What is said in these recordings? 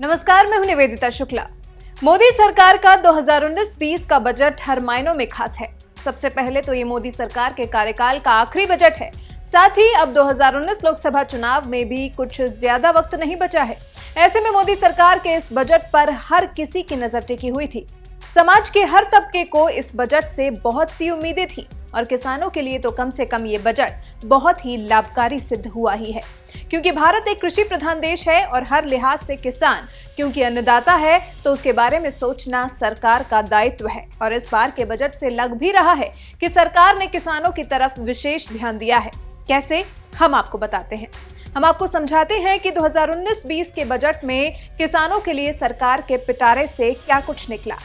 नमस्कार, मैं हूं निवेदिता शुक्ला। मोदी सरकार का 2019-20 का बजट हर मायनों में खास है। सबसे पहले तो ये मोदी सरकार के कार्यकाल का आखिरी बजट है। साथ ही अब 2019 लोकसभा चुनाव में भी कुछ ज्यादा वक्त नहीं बचा है। ऐसे में मोदी सरकार के इस बजट पर हर किसी की नजर टिकी हुई थी। समाज के हर तबके को इस बजट से बहुत सी उम्मीदें थी और किसानों के लिए तो कम से कम ये बजट बहुत ही लाभकारी सिद्ध हुआ ही है, क्योंकि भारत एक कृषि प्रधान देश है और हर लिहाज से किसान क्योंकि अन्नदाता है तो उसके बारे में सोचना सरकार का दायित्व है। और इस बार के बजट से लग भी रहा है कि सरकार ने किसानों की तरफ विशेष ध्यान दिया है। कैसे, हम आपको बताते हैं। हम आपको समझाते हैं कि 2019-20 के बजट में किसानों के लिए सरकार के पिटारे से क्या कुछ निकला।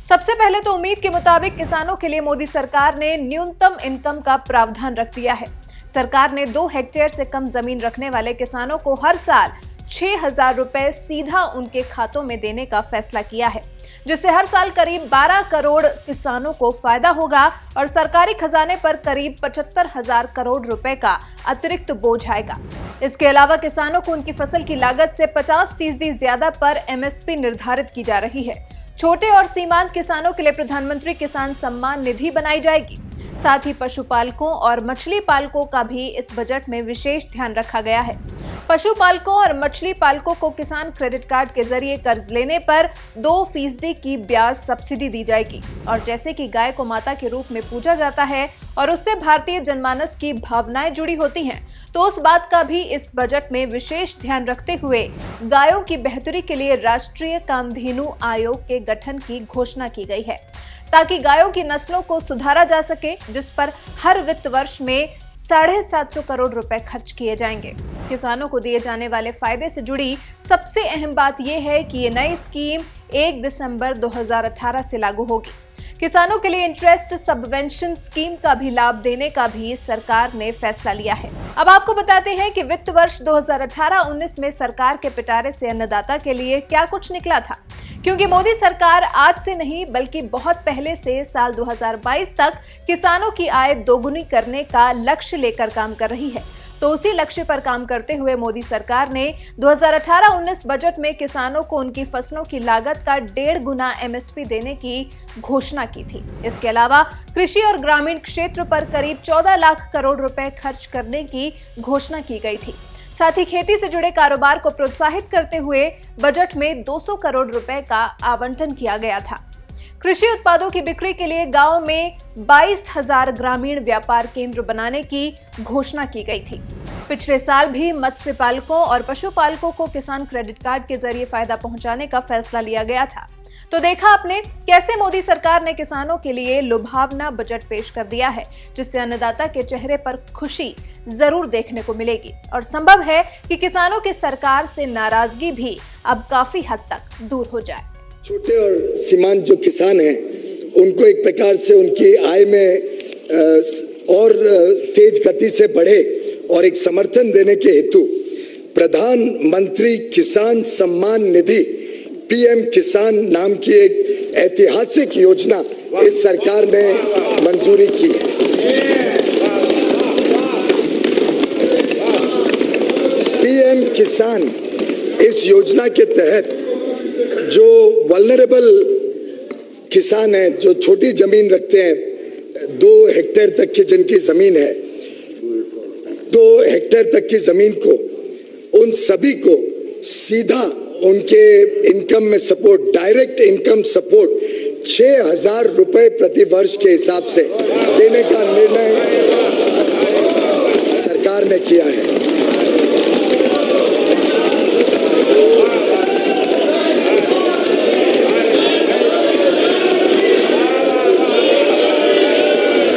सबसे पहले तो उम्मीद के मुताबिक किसानों के लिए मोदी सरकार ने न्यूनतम इनकम का प्रावधान रख दिया है। सरकार ने 2 हेक्टेयर से कम जमीन रखने वाले किसानों को हर साल 6,000 रुपए सीधा उनके खातों में देने का फैसला किया है, जिससे हर साल करीब 12 करोड़ किसानों को फायदा होगा और सरकारी खजाने पर करीब 75,000 करोड़ रुपए का अतिरिक्त बोझ आएगा। इसके अलावा किसानों को उनकी फसल की लागत से 50% ज्यादा पर MSP निर्धारित की जा रही है। छोटे और सीमांत किसानों के लिए प्रधानमंत्री किसान सम्मान निधि बनाई जाएगी। साथ ही पशुपालकों और मछली पालकों का भी इस बजट में विशेष ध्यान रखा गया है। पशुपालकों और मछली पालकों को किसान क्रेडिट कार्ड के जरिए कर्ज लेने पर 2% की ब्याज सब्सिडी दी जाएगी। और जैसे कि गाय को माता के रूप में पूजा जाता है और उससे भारतीय जनमानस की भावनाएं जुड़ी होती हैं, तो उस बात का भी इस बजट में विशेष ध्यान रखते हुए गायों की बेहतरी के लिए राष्ट्रीय कामधेनु आयोग के गठन की घोषणा की गई है, ताकि गायों की नस्लों को सुधारा जा सके, जिस पर हर वित्त वर्ष में 750 करोड़ रुपए खर्च किए जाएंगे। किसानों को दिए जाने वाले फायदे से जुड़ी सबसे अहम बात यह है कि ये नई स्कीम 1 दिसंबर 2018 से लागू होगी। किसानों के लिए इंटरेस्ट सबवेंशन स्कीम का भी लाभ देने का भी सरकार ने फैसला लिया है। अब आपको बताते हैं कि वित्त वर्ष 2018-19 में सरकार के पिटारे से अन्नदाता के लिए क्या कुछ निकला था, क्योंकि मोदी सरकार आज से नहीं बल्कि बहुत पहले से साल 2022 तक किसानों की आय दोगुनी करने का लक्ष्य लेकर काम कर रही है। तो उसी लक्ष्य पर काम करते हुए मोदी सरकार ने 2018-19 बजट में किसानों को उनकी फसलों की लागत का 1.5 गुना MSP देने की घोषणा की थी। इसके अलावा कृषि और ग्रामीण क्षेत्र पर करीब 14 लाख करोड़ रुपए खर्च करने की घोषणा की गई थी। साथ ही खेती से जुड़े कारोबार को प्रोत्साहित करते हुए बजट में 200 करोड़ रुपए का आवंटन किया गया था। कृषि उत्पादों की बिक्री के लिए गांव में 22,000 ग्रामीण व्यापार केंद्र बनाने की घोषणा की गई थी। पिछले साल भी मत्स्य पालकों और पशुपालकों को किसान क्रेडिट कार्ड के जरिए फायदा पहुंचाने का फैसला लिया गया था। तो देखा आपने कैसे मोदी सरकार ने किसानों के लिए लुभावना बजट पेश कर दिया है, जिससे अन्नदाता के चेहरे पर खुशी जरूर देखने को मिलेगी और संभव है कि किसानों की सरकार से नाराजगी भी अब काफी हद तक दूर हो जाए। छोटे और सीमांत जो किसान हैं, उनको एक प्रकार से उनकी आय में और तेज गति से बढ़े और एक समर्थन देने के हेतु प्रधानमंत्री किसान सम्मान निधि PM किसान नाम की एक ऐतिहासिक योजना इस सरकार ने मंजूरी की है। PM किसान इस योजना के तहत जो वल्नरेबल किसान हैं, जो छोटी जमीन रखते हैं, 2 हेक्टेयर तक की जिनकी जमीन है, 2 हेक्टेयर तक की जमीन को, उन सभी को सीधा उनके इनकम में सपोर्ट, डायरेक्ट इनकम सपोर्ट 6,000 रुपए प्रति वर्ष के हिसाब से देने का निर्णय सरकार ने किया है।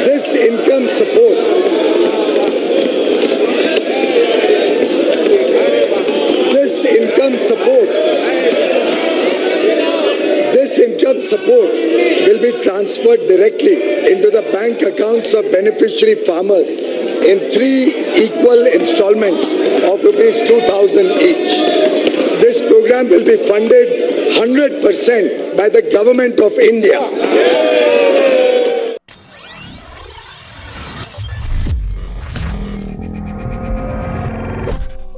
This income support will be transferred directly into the bank accounts of beneficiary farmers in 3 equal installments of ₹2,000 each. This program will be funded 100% by the government of India.